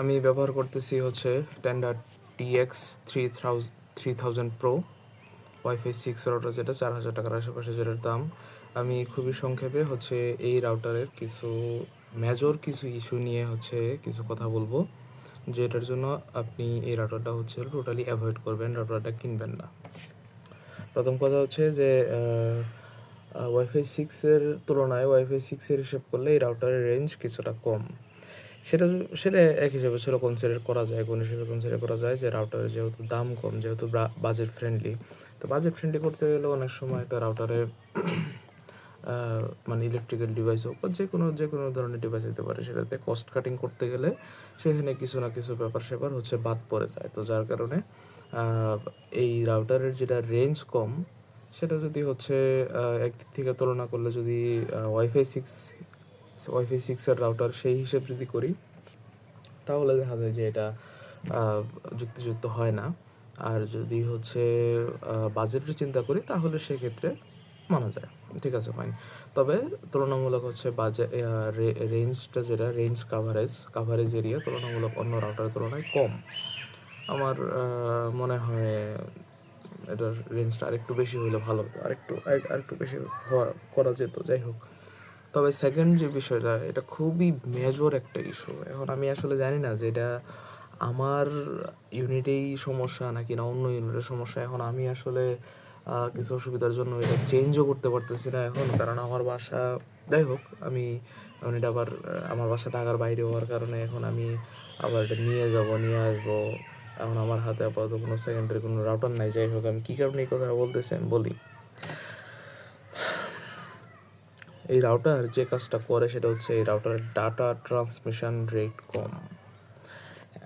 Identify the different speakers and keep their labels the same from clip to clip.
Speaker 1: আমি ব্যবহার করতেছি হচ্ছে tender TX 3000 pro wifi 6 router, যেটা 4000 টাকার আশেপাশে যেটার দাম। আমি খুবই সংক্ষেপে হচ্ছে এই রাউটারের কিছু ইস্যু নিয়ে হচ্ছে কিছু কথা বলবো, যেটার জন্য আপনি এই রাউটারটা হচ্ছে টোটালি অ্যাভয়েড করবেন, রাউটারটা কিনবেন না। প্রথম কথা হচ্ছে যে ওয়াইফাই 6-এর তুলনায় ওয়াইফাই 6-এর হিসেব করলে এই রাউটারের রেঞ্জ কিছুটা কম। সেটা সেটা এক হিসেবে ছিল কনসিডার করা যায়, কোন হিসেবে কনসিডার করা যায় যে রাউটারের যেহেতু দাম কম, যেহেতু বাজেট ফ্রেন্ডলি, তো বাজেট ফ্রেন্ডলি করতে গেলে অনেক সময় একটা রাউটারে মানে ইলেকট্রিক্যাল ডিভাইস হোক বা যে কোনো ধরনের ডিভাইস হতে পারে, সেটাতে কস্ট কাটিং করতে গেলে সেখানে কিছু না কিছু ব্যাপার স্যাপার হচ্ছে বাদ পড়ে যায়। তো যার কারণে এই রাউটারের যেটা রেঞ্জ কম, সেটা যদি হচ্ছে একদিক থেকে তুলনা করলে যদি ওয়াইফাই সিক্সের রাউটার সেই হিসেব যদি করি, তাহলে দেখা যায় যে এটা যুক্তিযুক্ত হয় না। আর যদি হচ্ছে বাজেটের চিন্তা করি, তাহলে সেক্ষেত্রে মানা যায়, ঠিক আছে, ফাইন। তবে তুলনামূলক হচ্ছে রেঞ্জটা, যেটা কাভারেজ এরিয়া তুলনামূলক অন্য রাউটারের তুলনায় কম। আমার মনে হয় এটার রেঞ্জটা আরেকটু বেশি হলে ভালো হতো, আরেকটু বেশি করা যেত, যাই হোক। তবে সেকেন্ড যে বিষয়টা, এটা খুবই মেজর একটা ইস্যু। এখন আমি আসলে জানি না যে এটা আমার ইউনিটেই সমস্যা নাকি না অন্য ইউনিটের সমস্যা। এখন আমি আসলে কিছু অসুবিধার জন্য এটা চেঞ্জও করতে পারতেছি না এখন, কারণ আমার বাসা, যাই হোক, আমি ইউনিট আবার আমার বাসা ঢাকার বাইরে হওয়ার কারণে এখন আমি আবার এটা নিয়ে আসবো। এখন আমার হাতে আপাতত কোনো সেকেন্ডারি কোনো রাউটার নাই। যাই হোক, আমি কী কারণে এই কথাটা বলতেছি আমি বলি। এই রাউটার যে কাজটা করে সেটা হচ্ছে এই রাউটারের ডাটা ট্রান্সমিশন রেট কম।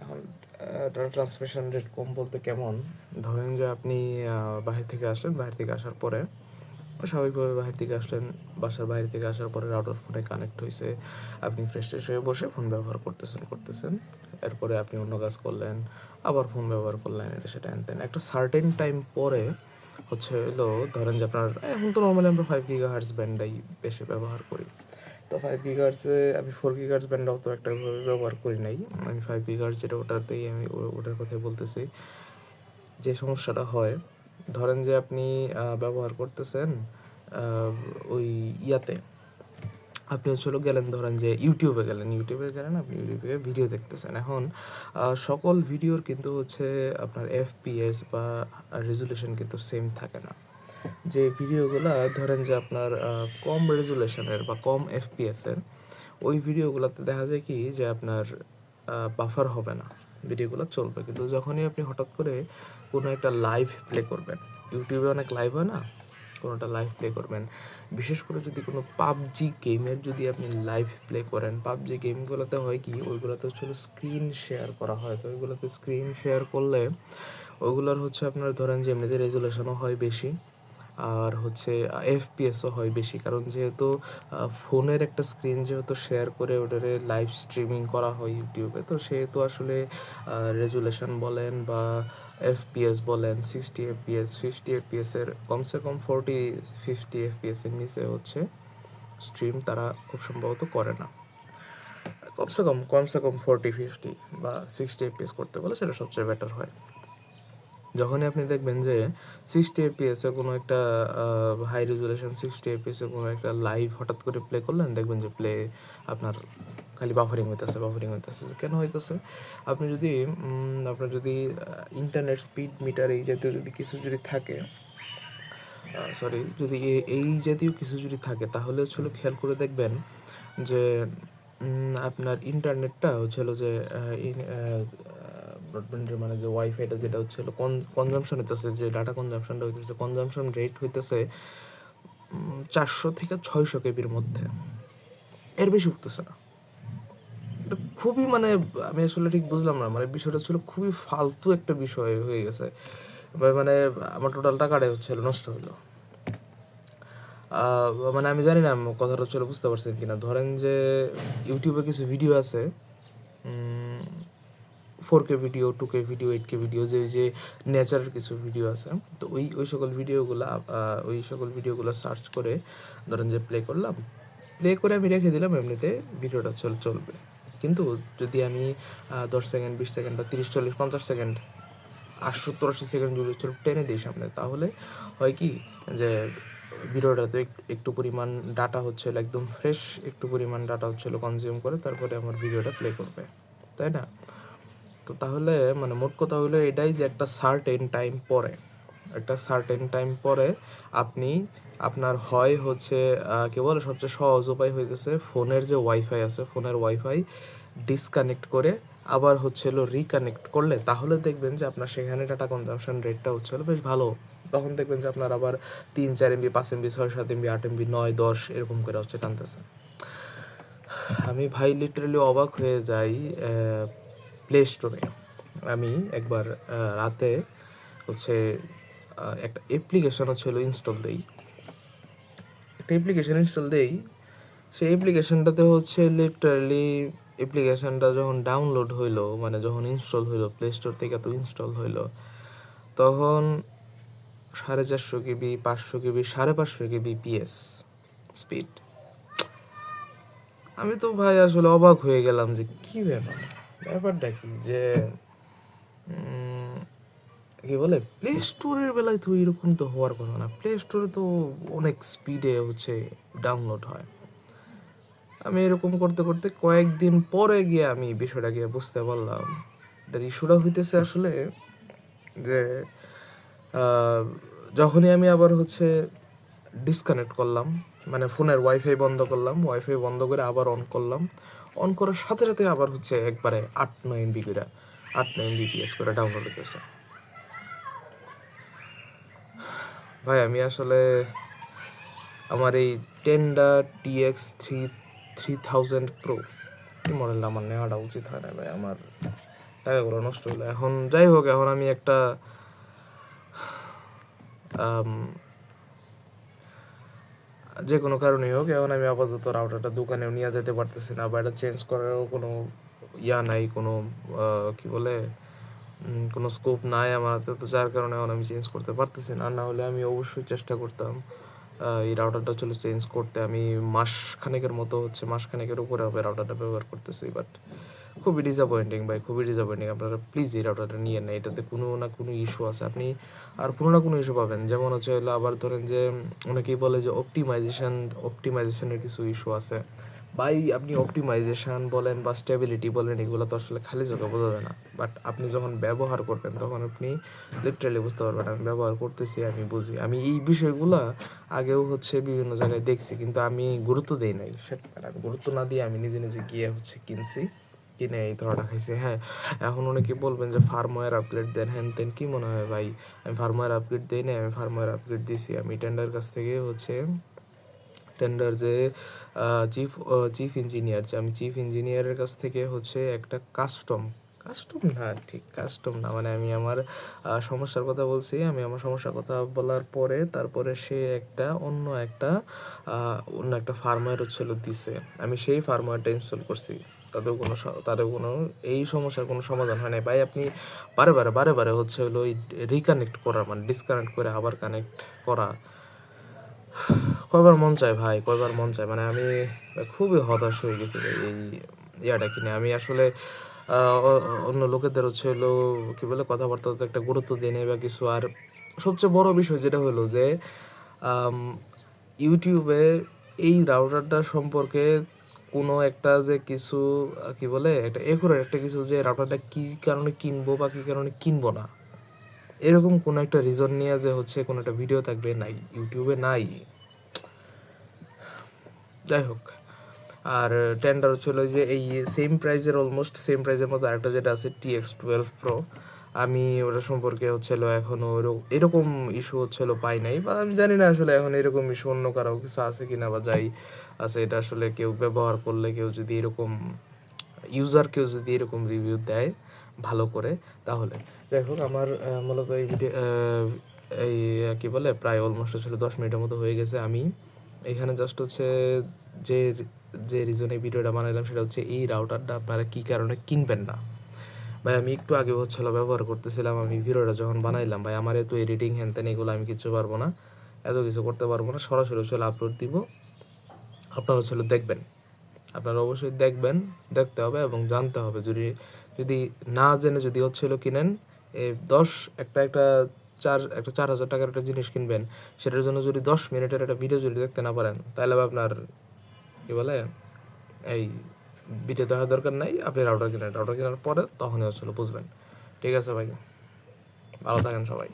Speaker 1: এখন ডাটা ট্রান্সমিশন রেট কম বলতে কেমন, ধরেন যে আপনি বাহির থেকে আসার পরে স্বাভাবিকভাবে বাসার বাইরে থেকে আসার পরে রাউটার ফোনে কানেক্ট হয়েছে, আপনি ফ্রেশ হয়ে বসে ফোন ব্যবহার করতেছেন, এরপরে আপনি অন্য কাজ করলেন, আবার ফোন ব্যবহার করলেন, এটা সেটা এনতেন একটা সার্টেন টাইম পরে হচ্ছে হলো, ধরেন যে আপনার এখন তো নর্মালি আমরা 5 GHz ব্যান্ডাই বেশি ব্যবহার করি। তো 5 GHz আমি 4 GHz ব্যান্ডটাও তো একটা ব্যবহার করি নাই, আমি 5 GHz যেটা ওটাতেই আমি ওটার কথাই বলতেছি। যে সমস্যাটা হয়, ধরেন যে আপনি ব্যবহার করতেছেন ওই ইয়াতে, আপনি হচ্ছে গেলেন, ধরেন যে ইউটিউবে গেলেন আপনি ইউটিউবে ভিডিও দেখতেছেন। এখন সকল ভিডিওর কিন্তু হচ্ছে আপনার FPS বা রেজুলেশন কিন্তু সেম থাকে না। যে ভিডিওগুলা ধরেন যে আপনার কম রেজুলেশনের বা কম FPSের, ওই ভিডিওগুলোতে দেখা যায় কি যে আপনার বাফার হবে না, ভিডিওগুলো চলবে। কিন্তু যখনই আপনি হঠাৎ করে কোনো একটা লাইভ প্লে করবেন, ইউটিউবে অনেক লাইভ হয় না, কোনোটা লাইভ প্লে করবেন, বিশেষ করে যদি কোনো পাবজি গেমের যদি আপনি লাইভ প্লে করেন, পাবজি গেমগুলোতে হয় কি, ওইগুলোতে হচ্ছে স্ক্রিন শেয়ার করা হয়। তো ওইগুলোতে স্ক্রিন শেয়ার করলে ওইগুলোর হচ্ছে আপনার ধরেন যে এমনিতে রেজুলেশনও হয় বেশি, আর হচ্ছে FPSও হয় বেশি, কারণ যেহেতু ফোনের একটা স্ক্রিন যেহেতু শেয়ার করে ওটারে লাইভ স্ট্রিমিং করা হয় ইউটিউবে, তো সেহেতু আসলে রেজুলেশন বলেন বা FPS বলেন, 60 FPS 50 FPSের কমসে কম 40-50 FPSের নিচে হচ্ছে স্ট্রিম তারা খুব সম্ভবত করে না। কমসে কম 40-50 বা 60 FPS করতে বলে সেটা সবচেয়ে বেটার হয়। যখনই আপনি দেখবেন যে 60 FPSে কোনো একটা হাই রেজুলেশন 60 FPSে কোনো একটা লাইভ হঠাৎ করে প্লে করলেন, দেখবেন যে প্লে আপনার খালি বাফারিং হইতেছে। কেন হইতেছে? আপনার যদি ইন্টারনেট স্পিড মিটার এই জাতীয় যদি কিছু যদি থাকে, যদি এই জাতীয় কিছু যদি থাকে, তাহলে হচ্ছিল খেয়াল করে দেখবেন যে আপনার ইন্টারনেটটা হচ্ছিল যে ব্রডব্যান্ডের মানে যে ওয়াইফাইটা যেটা হচ্ছিল কনজামশন হইতেছে, যে ডাটা কনজামশনটা হইতেছে, কনজামশন রেট হইতেছে 400 থেকে 600 কেবির মধ্যে, এর বেশি উঠতেছে না। এটা খুবই মানে আমি আসলে ঠিক বুঝলাম না, মানে বিষয়টা ছিল খুবই ফালতু একটা বিষয় হয়ে গেছে। মানে আমার টোটাল টাকাটাই হচ্ছিল নষ্ট হইলো। মানে আমি জানি না কথাটা হচ্ছিল বুঝতে পারছেন কিনা। ধরেন যে ইউটিউবে কিছু ভিডিও আছে, 4K video, 2K video, 8K video, যে নেচারের কিছু ভিডিও আছে। তো ওই সকল ভিডিওগুলো সার্চ করে ধরেন যে প্লে করে আমি রেখে দিলাম, এমনিতে ভিডিওটা চলবে। কিন্তু যদি আমি 10 সেকেন্ড 20 সেকেন্ড বা 30 40 50 সেকেন্ড 70-80 সেকেন্ড যদি টেনে দিই সামনে, তাহলে হয় কি যে ভিডিওটাতে একটু পরিমাণ ডাটা হচ্ছিল একদম ফ্রেশ, একটু পরিমাণ ডাটা হচ্ছিল কনজিউম করে তারপরে আমার ভিডিওটা প্লে করবে, তাই না? তো তাহলে মানে মোট কথা হলো এটাই যে একটা সার্টেন টাইম পরে আপনি আপনার হয় হচ্ছে কি বলে সবচেয়ে সহজ উপায় হইতেছে ফোনের যে ওয়াইফাই আছে, ফোনের ওয়াইফাই ডিসকানেক্ট করে আবার হচ্ছে হলো রিকানেক্ট করলে তাহলে দেখবেন যে আপনার সেখানে ডাটা কনজাম্পশন রেটটা হচ্ছে হলো বেশ ভালো। তখন দেখবেন যে আপনার আবার 3-4 MB 5 MB 6-7 MB 8 MB 9-10 এরকম করে হচ্ছে টানতেছে। আমি ভাই লিটারালি অবাক হয়ে যাই প্লে স্টোরে। আমি একবার রাতে হচ্ছে একটা অ্যাপ্লিকেশন হচ্ছিল ইনস্টল দেই। সেই অ্যাপ্লিকেশনটাতে হচ্ছে লিটারালি অ্যাপ্লিকেশনটা যখন ডাউনলোড হইলো, মানে যখন ইনস্টল হইলো প্লে স্টোর থেকে তো ইনস্টল হইলো, তখন 450 GB 500 GB 550 GB PS speed. আমি তো ভাই আসলে অবাক হয়ে গেলাম যে কি ব্যাপারটা কি যে কি বলে প্লে স্টোরের বেলায় তো এরকম তো হওয়ার কথা না, প্লে স্টোরে তো অনেক স্পিডে হচ্ছে ডাউনলোড হয়। আমি এরকম করতে করতে কয়েকদিন পরে গিয়ে আমি বিষয়টা গিয়ে বুঝতে পারলাম এটার ইস্যুটা হইতেছে আসলে যে যখনই আমি আবার হচ্ছে ডিসকানেক্ট করলাম, মানে ফোনের ওয়াইফাই বন্ধ করে আবার অন করলাম, অন করার সাথে সাথে আবার হচ্ছে একবারে 8-9 MB করে ডাউনলোড হতেছে। ভাই আমি আসলে আমার এই টেন্ডা TX 3000 Pro এই মডেলটা আমার নেওয়াটা উচিত হয় না ভাই, আমার টাকাগুলো নষ্ট হলো। এখন যাই হোক, এখন আমি একটা যে কোনো কারণেই হোক এখন আমি আপাতত রাউটারটা দোকানেও নিয়ে যেতে পারতেছি না, বা এটা চেঞ্জ করারও কোনো নাই, কোনো কি বলে কোনো স্কোপ নাই আমার হাতে, তো যার কারণে এখন আমি চেঞ্জ করতে পারতেছি না। না হলে আমি অবশ্যই চেষ্টা করতাম এই রাউটারটা চলে চেঞ্জ করতে। আমি মাসখানেকের উপরে হবে রাউটারটা ব্যবহার করতেছি, বাট খুবই ডিসঅ্যাপয়েন্টিং ভাই, খুবই ডিসঅ্যাপয়েন্টিং। আপনারা প্লিজ এই রাউটারটা নিয়ে নেন, এটাতে কোনো না কোনো ইস্যু আছে, আপনি আর কোনো না কোনো ইস্যু পাবেন। যেমন হচ্ছে হলো আবার ধরেন যে অনেকেই বলে যে অপটিমাইজেশনের কিছু ইস্যু আছে ভাই। আপনি অপটিমাইজেশন বলেন বা স্টেবিলিটি বলেন, এগুলো তো আসলে খালি চোখে বোঝা যায় না, বাট আপনি যখন ব্যবহার করবেন তখন আপনি লিটারালি বুঝতে পারবেন। আমি ব্যবহার করতেছি, আমি বুঝি, আমি এই বিষয়গুলো আগেও হচ্ছে বিভিন্ন জায়গায় দেখছি, কিন্তু আমি গুরুত্ব দিই নাই। সেটা গুরুত্ব না দিয়ে আমি নিজে নিজে গিয়ে হচ্ছে কিনে এই ধরাটা খাইছি। হ্যাঁ, এখন অনেকে বলবেন যে ফার্মওয়্যার আপগ্রেড দেন, হ্যান তেন। কি মনে হয় ভাই আমি ফার্মওয়্যার আপগ্রেড দিই না? আমি ফার্মওয়্যার আপগ্রেড দিছি। আমি টেন্ডার কাছ থেকে হচ্ছে টেন্ডার যে চিফ ইঞ্জিনিয়ার, যে আমি চিফ ইঞ্জিনিয়ারের কাছ থেকে হচ্ছে একটা কাস্টম কাস্টম না, মানে আমি আমার সমস্যার কথা বলছি। আমি আমার সমস্যার কথা বলার পরে তারপরে সে অন্য একটা ফার্মওয়্যার হচ্ছিল দিছে, আমি সেই ফার্মওয়্যারটা ইনস্টল করছি। তাদের কোনো এই সমস্যার কোনো সমাধান হয় নাই ভাই। আপনি বারে বারে হচ্ছে হলো ওই রিকানেক্ট করা, মানে ডিসকানেক্ট করে আবার কানেক্ট করা, কয়বার মন চায় ভাই, কয়বার মন চায়। মানে আমি খুবই হতাশ হয়ে গেছি ভাই এই ইয়াটা কিনে। আমি আসলে অন্য লোকেদের হচ্ছে হলো কি বলে কথাবার্তা তো একটা গুরুত্ব দিয়ে নেই বা কিছু। আর সবচেয়ে বড় বিষয় যেটা হলো যে ইউটিউবে এই রাউটারটা সম্পর্কে কোনো একটা যে কিছু কি বলে একটা একুরেট একটা কিছু যে রাউটারটা কী কারণে কিনবো বা কী কারণে কিনবো না, এরকম কোনো একটা রিজন নিয়ে যে হচ্ছে কোনো একটা ভিডিও থাকবে, নাই, ইউটিউবে নাই। যাই হোক, আর টেন্ডার হচ্ছিল যে এই অলমোস্ট সেম প্রাইজের মতো আরেকটা যেটা আছে TX 12 Pro, আমি ওটা সম্পর্কে হচ্ছিল এখনও এরকম ইস্যু হচ্ছিল পাই নাই, বা আমি জানি না আসলে এখন এরকম ইস্যু অন্য কারো কিছু আছে কিনা, বা যাই আছে এটা আসলে কেউ ব্যবহার করলে কেউ যদি এরকম রিভিউ দেয় ভালো করে তাহলে। যাই হোক, আমার মূলত এই ভিডিও এই কি বলে প্রায় অলমোস্ট হচ্ছিল 10 মিনিটের মতো হয়ে গেছে। আমি এখানে জাস্ট হচ্ছে যে যে রিজনে ভিডিওটা বানাইলাম সেটা হচ্ছে এই রাউটারটা আপনারা কী কারণে কিনবেন না ভাই। আমি একটু আগে হচ্ছিল ব্যবহার করতেছিলাম, আমি ভিডিওটা যখন বানাইলাম ভাই, আমার এত এডিটিং হ্যান ত্যান এগুলো আমি কিছু পারবো না, এত কিছু করতে পারবো না। সরাসরি হচ্ছিল আপলোড দিব, আপনারা হচ্ছিল দেখবেন। আপনারা অবশ্যই দেখতে হবে এবং জানতে হবে। যদি না জেনে যদি হচ্ছিল কিনেন, এই 4,000 টাকার একটা জিনিস কিনবেন, সেটার জন্য যদি 10 মিনিটের একটা ভিডিও যদি দেখতে না পারেন, তাহলে আপনার কি বলে এই ভিডিও দেখার দরকার নাই। আপনি রাউটার কেনার পরে তখনই হচ্ছিল বুঝবেন। ঠিক আছে ভাই, ভালো থাকেন সবাই।